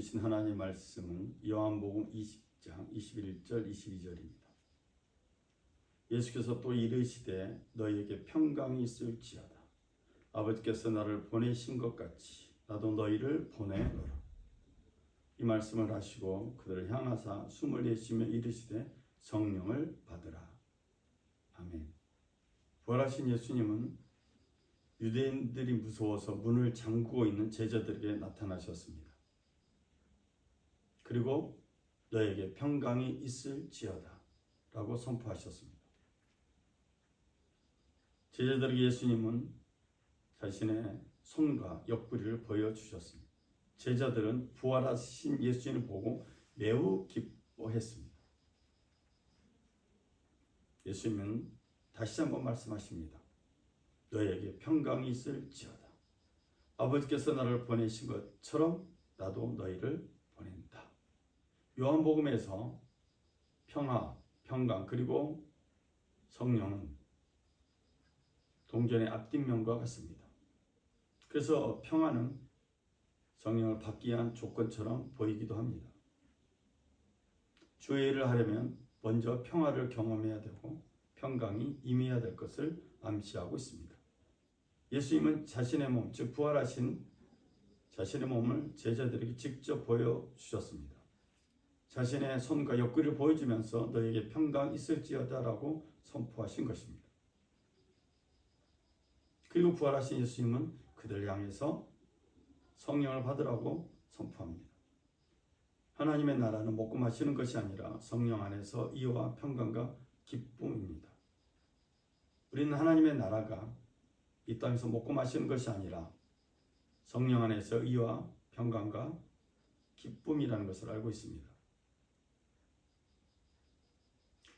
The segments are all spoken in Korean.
주신 하나님의 말씀은 요한복음 20장 21절 22절입니다. 예수께서 또 이르시되 너희에게 평강이 있을지어다. 아버지께서 나를 보내신 것 같이 나도 너희를 보내노라. 이 말씀을 하시고 그들을 향하사 숨을 내쉬며 이르시되 성령을 받으라. 아멘. 부활하신 예수님은 유대인들이 무서워서 문을 잠그고 있는 제자들에게 나타나셨습니다. 그리고 너에게 평강이 있을지어다 라고 선포하셨습니다. 제자들에게 예수님은 자신의 손과 옆구리를 보여주셨습니다. 제자들은 부활하신 예수님을 보고 매우 기뻐했습니다. 예수님은 다시 한번 말씀하십니다. 너에게 평강이 있을지어다. 아버지께서 나를 보내신 것처럼 나도 너희를 보낸다. 요한복음에서 평화, 평강 그리고 성령은 동전의 앞뒷면과 같습니다. 그래서 평화는 성령을 받기 위한 조건처럼 보이기도 합니다. 주의 일을 하려면 먼저 평화를 경험해야 되고 평강이 임해야 될 것을 암시하고 있습니다. 예수님은 자신의 몸, 즉 부활하신 자신의 몸을 제자들에게 직접 보여주셨습니다. 자신의 손과 옆구리를 보여주면서 너에게 평강 있을지어다 라고 선포하신 것입니다. 그리고 부활하신 예수님은 그들 향해서 성령을 받으라고 선포합니다. 하나님의 나라는 먹고 마시는 것이 아니라 성령 안에서 이와 평강과 기쁨입니다. 우리는 하나님의 나라가 이 땅에서 먹고 마시는 것이 아니라 성령 안에서 의와 평강과 기쁨이라는 것을 알고 있습니다.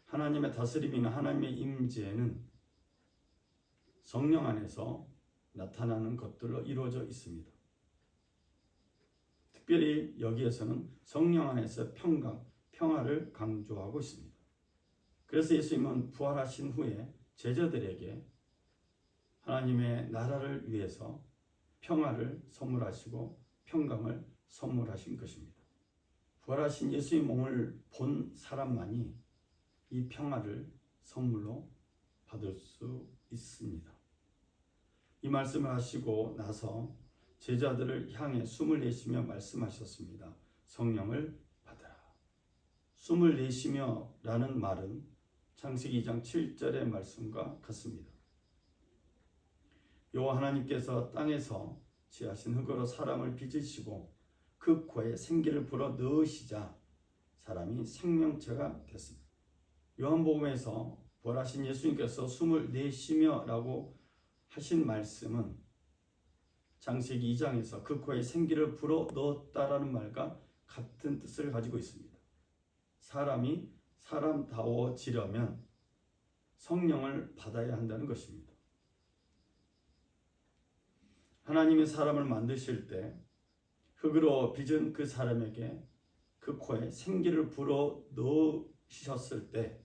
하나님의 다스림이나 하나님의 임재는 성령 안에서 나타나는 것들로 이루어져 있습니다. 특별히 여기에서는 성령 안에서 평강, 평화를 강조하고 있습니다. 그래서 예수님은 부활하신 후에 제자들에게 하나님의 나라를 위해서 평화를 선물하시고 평강을 선물하신 것입니다. 부활하신 예수의 몸을 본 사람만이 이 평화를 선물로 받을 수 있습니다. 이 말씀을 하시고 나서 제자들을 향해 숨을 내쉬며 말씀하셨습니다. 성령을 받으라. 숨을 내쉬며 라는 말은 창세기 2장 7절의 말씀과 같습니다. 여호와 하나님께서 땅에서 취하신 흙으로 사람을 빚으시고 그 코에 생기를 불어 넣으시자 사람이 생명체가 됐습니다. 요한복음에서 부활하신 예수님께서 숨을 내쉬며 라고 하신 말씀은 창세기 2장에서 그 코에 생기를 불어 넣었다라는 말과 같은 뜻을 가지고 있습니다. 사람이 사람다워지려면 성령을 받아야 한다는 것입니다. 하나님이 사람을 만드실 때 흙으로 빚은 그 사람에게 그 코에 생기를 불어 넣으셨을 때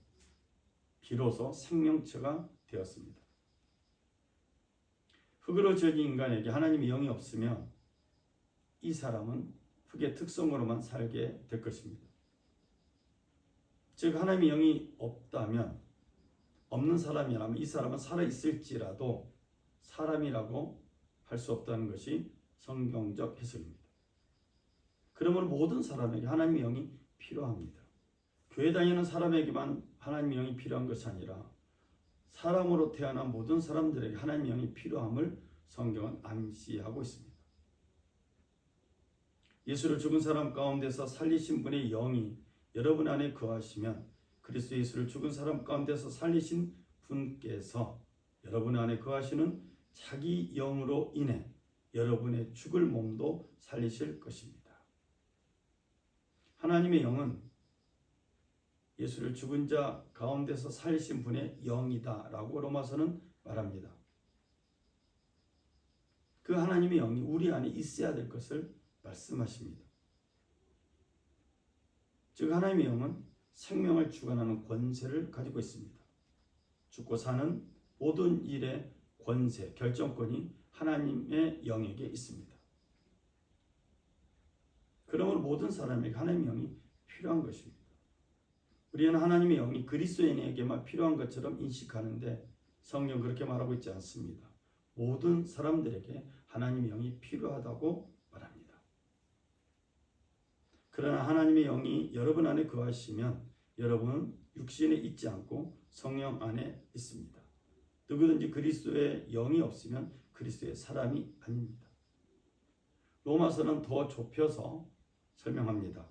비로소 생명체가 되었습니다. 흙으로 지어진 인간에게 하나님의 영이 없으면 이 사람은 흙의 특성으로만 살게 될 것입니다. 즉 하나님의 영이 없다면 없는 사람이라면 이 사람은 살아있을지라도 사람이라고 할 수 없다는 것이 성경적 해석입니다. 그러므로 모든 사람에게 하나님의 영이 필요합니다. 교회 다니는 사람에게만 하나님의 영이 필요한 것이 아니라 사람으로 태어난 모든 사람들에게 하나님의 영이 필요함을 성경은 암시하고 있습니다. 예수를 죽은 사람 가운데서 살리신 분의 영이 여러분 안에 거하시면 그리스도 예수를 죽은 사람 가운데서 살리신 분께서 여러분 안에 거하시는 자기 영으로 인해 여러분의 죽을 몸도 살리실 것입니다. 하나님의 영은 예수를 죽은 자 가운데서 살리신 분의 영이다 라고 로마서는 말합니다. 그 하나님의 영이 우리 안에 있어야 될 것을 말씀하십니다. 즉 하나님의 영은 생명을 주관하는 권세를 가지고 있습니다. 죽고 사는 모든 일의 권세, 결정권이 하나님의 영에게 있습니다. 그러므로 모든 사람에게 하나님의 영이 필요한 것입니다. 우리는 하나님의 영이 그리스도인에게만 필요한 것처럼 인식하는데 성경 그렇게 말하고 있지 않습니다. 모든 사람들에게 하나님의 영이 필요하다고 말합니다. 그러나 하나님의 영이 여러분 안에 거하시면 여러분은 육신에 있지 않고 성령 안에 있습니다. 누구든지 그리스도의 영이 없으면 그리스도의 사람이 아닙니다. 로마서는 더 좁혀서 설명합니다.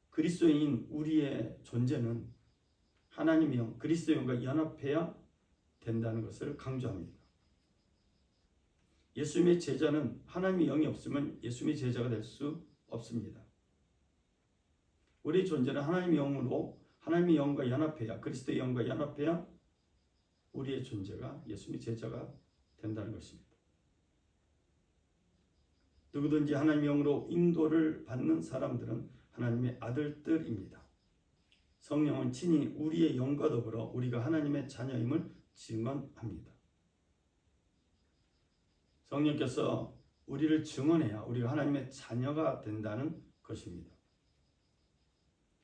그리스도인 우리의 존재는 하나님의 영, 그리스도의 영과 연합해야 된다는 것을 강조합니다. 예수님의 제자는 하나님의 영이 없으면 예수님의 제자가 될 수 없습니다. 우리의 존재는 하나님의 영으로 하나님의 영과 연합해야, 그리스도의 영과 연합해야 우리의 존재가 예수님의 제자가 된다는 것입니다. 누구든지 하나님의 영으로 인도를 받는 사람들은 하나님의 아들들입니다. 성령은 친히 우리의 영과 더불어 우리가 하나님의 자녀임을 증언합니다. 성령께서 우리를 증언해야 우리가 하나님의 자녀가 된다는 것입니다.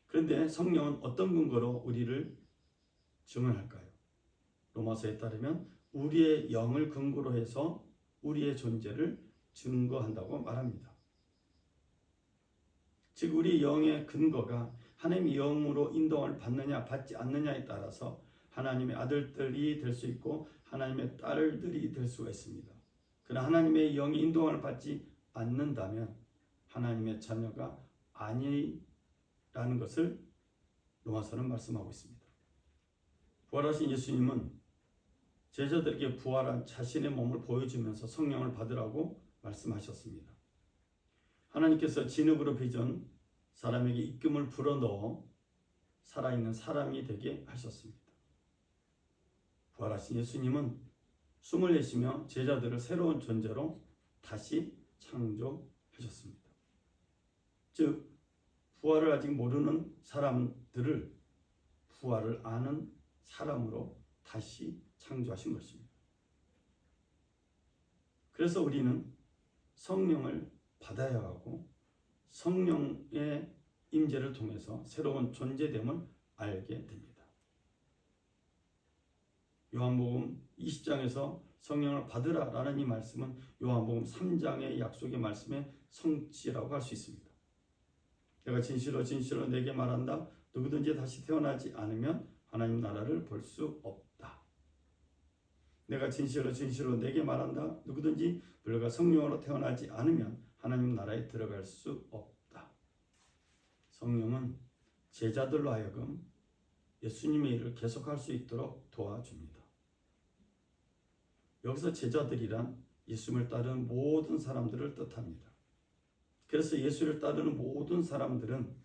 그런데 성령은 어떤 근거로 우리를 증언할까요? 로마서에 따르면 우리의 영을 근거로 해서 우리의 존재를 증거한다고 말합니다. 즉 우리 영의 근거가 하나님의 영으로 인도함을 받느냐 받지 않느냐에 따라서 하나님의 아들들이 될 수 있고 하나님의 딸들이 될 수가 있습니다. 그러나 하나님의 영이 인도함을 받지 않는다면 하나님의 자녀가 아니라는 것을 로마서는 말씀하고 있습니다. 부활하신 예수님은 제자들에게 부활한 자신의 몸을 보여주면서 성령을 받으라고 말씀하셨습니다. 하나님께서 진흙으로 빚은 사람에게 입김을 불어넣어 살아있는 사람이 되게 하셨습니다. 부활하신 예수님은 숨을 내쉬며 제자들을 새로운 존재로 다시 창조하셨습니다. 즉 부활을 아직 모르는 사람들을 부활을 아는 사람으로 다시 창조하신 것입니다. 그래서 우리는 성령을 받아야 하고 성령의 임재를 통해서 새로운 존재됨을 알게 됩니다. 요한복음 20장에서 성령을 받으라라는 이 말씀은 요한복음 3장의 약속의 말씀의 성취라고 할 수 있습니다. 내가 진실로 진실로 내게 말한다. 누구든지 다시 태어나지 않으면 하나님 나라를 볼 수 없다. 내가 진실로 진실로 내게 말한다. 누구든지 불과 성령으로 태어나지 않으면 하나님 나라에 들어갈 수 없다. 성령은 제자들로 하여금 예수님의 일을 계속할 수 있도록 도와줍니다. 여기서 제자들이란 예수님을 따르는 모든 사람들을 뜻합니다. 그래서 예수를 따르는 모든 사람들은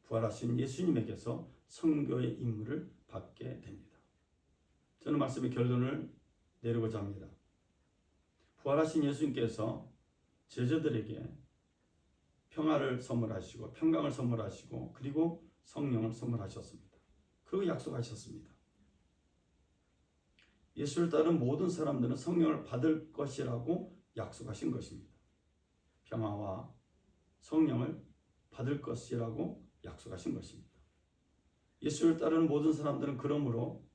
부활하신 예수님에게서 선교의 임무를 받게 됩니다. 저는 말씀의 결론을 내리고자 합니다. 부활하신 예수님께서 제자들에게 평화를 선물하시고 평강을 선물하시고 그리고 성령을 선물하셨습니다. 그리고 약속하셨습니다. 예수를 따르는 모든 사람들은 성령을 받을 것이라고 약속하신 것입니다. 평화와 성령을 받을 것이라고 약속하신 것입니다. 예수를 따르는 모든 사람들은 그러므로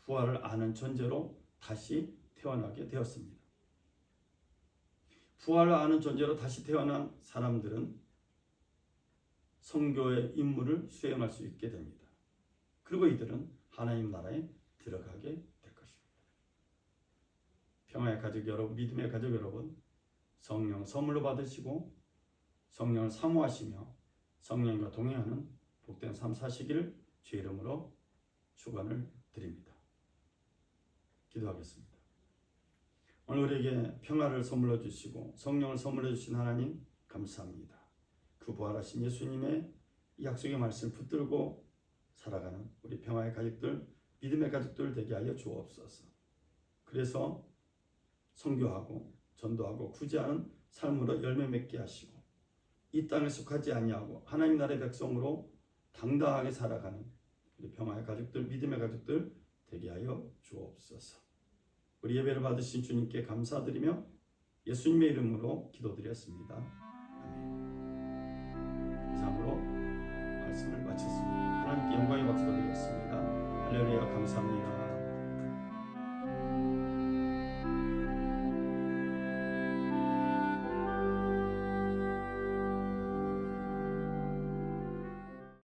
부활을 아는 존재로 다시 태어나게 되었습니다. 부활을 아는 존재로 다시 태어난 사람들은 선교의 임무를 수행할 수 있게 됩니다. 그리고 이들은 하나님 나라에 들어가게 될 것입니다. 평화의 가족 여러분, 믿음의 가족 여러분, 성령 선물로 받으시고 성령을 사모하시며 성령과 동행하는 복된 삶 사시기를 주의 이름으로 축원을 드립니다. 기도하겠습니다. 오늘 우리에게 평화를 선물로 주시고 성령을 선물로 주신 하나님 감사합니다. 그 부활하신 예수님의 약속의 말씀을 붙들고 살아가는 우리 평화의 가족들, 믿음의 가족들 되게 하여 주옵소서. 그래서 선교하고 전도하고 구제하는 삶으로 열매 맺게 하시고 이 땅에 속하지 아니하고 하나님 나라의 백성으로 당당하게 살아가는 우리 평화의 가족들, 믿음의 가족들 되게 하여 주옵소서. 우리 예배를 받으신 주님께 감사드리며 예수님의 이름으로 기도드렸습니다. 아멘. 할렐루야 감사합니다.